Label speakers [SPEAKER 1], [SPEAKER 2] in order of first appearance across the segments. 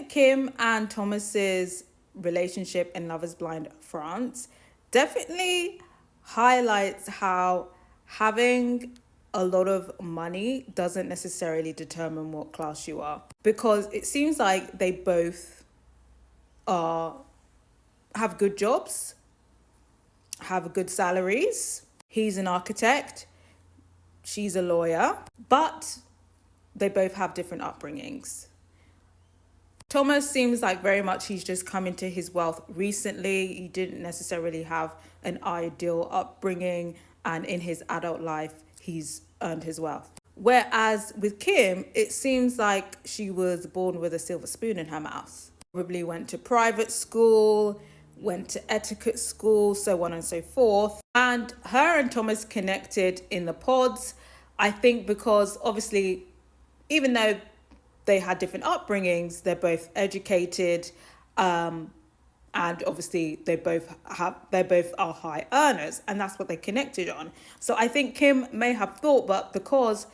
[SPEAKER 1] think Kim and Thomas's relationship in Love is Blind France definitely highlights how having a lot of money doesn't necessarily determine what class you are, because it seems like they both are have good jobs, have good salaries. He's an architect, she's a lawyer, but they both have different upbringings. Thomas seems like very much he's just come into his wealth recently. He didn't necessarily have an ideal upbringing, and in his adult life, he's earned his wealth. Whereas with Kim, it seems like she was born with a silver spoon in her mouth. Probably went to private school, went to etiquette school, so on and so forth. And her and Thomas connected in the pods, I think, because obviously, even though they had different upbringings, they're both educated, and obviously they both are high earners, and that's what they connected on. So I think Kim may have thought, but because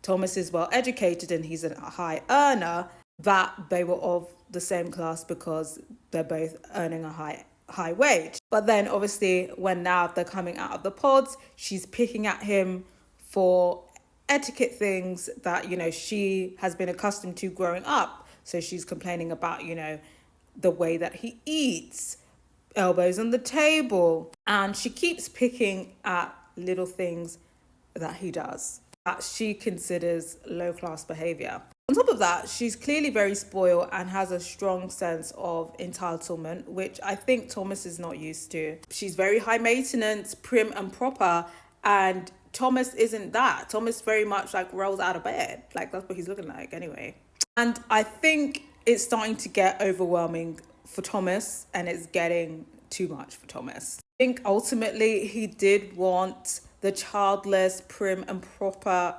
[SPEAKER 1] Thomas is well educated and he's a high earner, that they were of the same class because they're both earning a high wage. But then obviously when now they're coming out of the pods, she's picking at him for etiquette things that, you know, she has been accustomed to growing up. So she's complaining about, you know, the way that he eats, elbows on the table, and she keeps picking at little things that he does that she considers low class behavior. On top of that, she's clearly very spoiled and has a strong sense of entitlement, which I think Thomas is not used to. She's very high maintenance, prim and proper, and Thomas isn't that. Thomas very much like rolls out of bed. Like that's what he's looking like anyway. And I think it's starting to get overwhelming for Thomas, and it's getting too much for Thomas. I think ultimately he did want the childless, prim and proper,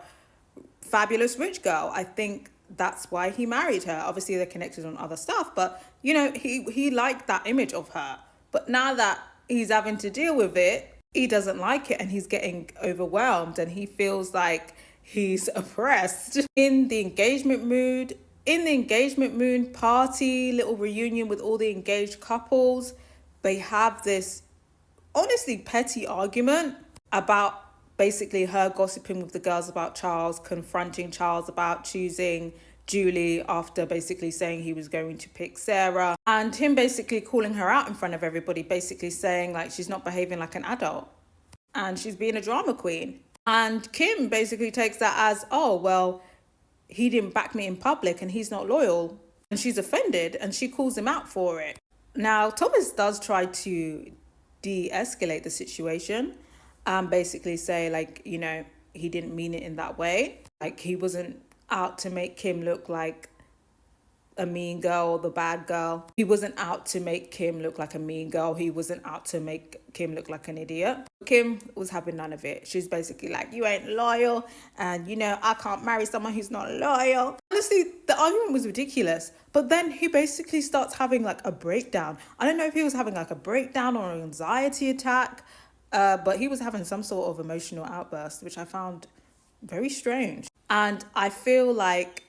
[SPEAKER 1] fabulous rich girl. I think that's why he married her. Obviously they're connected on other stuff, but you know, he liked that image of her. But now that he's having to deal with it, he doesn't like it, and he's getting overwhelmed, and he feels like he's oppressed. In the engagement mood party, little reunion with all the engaged couples, they have this honestly petty argument about basically her gossiping with the girls about Charles, confronting Charles about choosing Julie after basically saying he was going to pick Sarah, and him basically calling her out in front of everybody, basically saying like she's not behaving like an adult and she's being a drama queen. And Kim basically takes that as, oh, well, he didn't back me in public and he's not loyal, and she's offended and she calls him out for it. Now, Thomas does try to de-escalate the situation and basically say like, you know, he didn't mean it in that way. Like he wasn't out to make Kim look like a mean girl or the bad girl. He wasn't out to make Kim look like a mean girl. He wasn't out to make Kim look like an idiot. Kim was having none of it. She's basically like, you ain't loyal, and you know, I can't marry someone who's not loyal. Honestly, the argument was ridiculous. But then he basically starts having like a breakdown. I don't know if he was having like a breakdown or an anxiety attack, but he was having some sort of emotional outburst, which I found very strange. And I feel like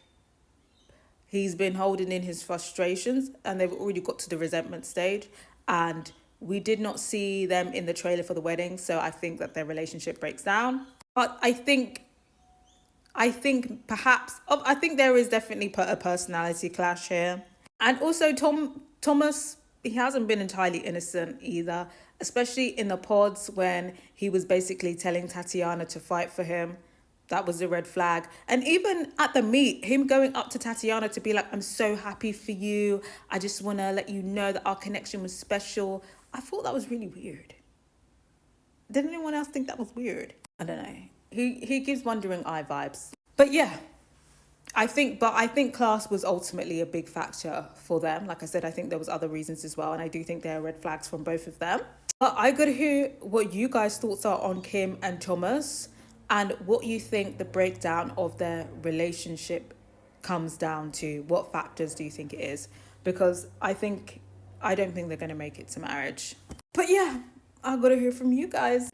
[SPEAKER 1] he's been holding in his frustrations, and they've already got to the resentment stage. And we did not see them in the trailer for the wedding, so I think that their relationship breaks down. But I think perhaps there is definitely a personality clash here. And also Thomas, he hasn't been entirely innocent either, especially in the pods when he was basically telling Tatiana to fight for him. That was a red flag. And even at the meet, him going up to Tatiana to be like, I'm so happy for you. I just want to let you know that our connection was special. I thought that was really weird. Did anyone else think that was weird? I don't know. He gives Wandering Eye vibes. But yeah, I think class was ultimately a big factor for them. Like I said, I think there was other reasons as well. And I do think there are red flags from both of them. But I got to hear what you guys' thoughts are on Kim and Thomas, and what you think the breakdown of their relationship comes down to. What factors do you think it is? Because I don't think they're going to make it to marriage. But yeah, I've got to hear from you guys.